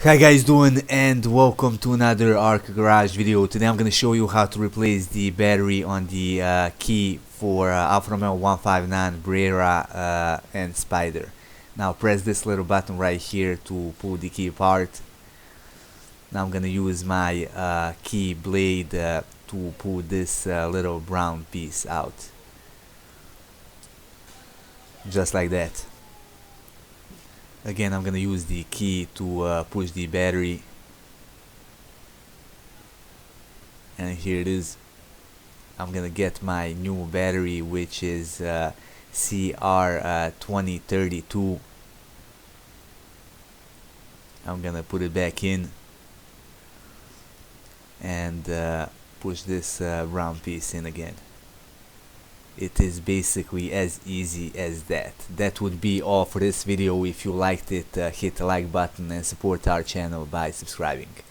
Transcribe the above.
Hi guys, doing and welcome to another Arc Garage video. Today I'm going to show you how to replace the battery on the key for Alfa Romeo 159, Brera and Spider. Now press this little button right here to pull the key apart. Now I'm going to use my key blade to pull this little brown piece out. Just like that. Again, I'm gonna use the key to push the battery, and here it is. I'm gonna get my new battery, which is CR2032. I'm gonna put it back in and push this round piece in again. It is basically as easy as that. That would be all for this video. If you liked it, hit the like button and support our channel by subscribing.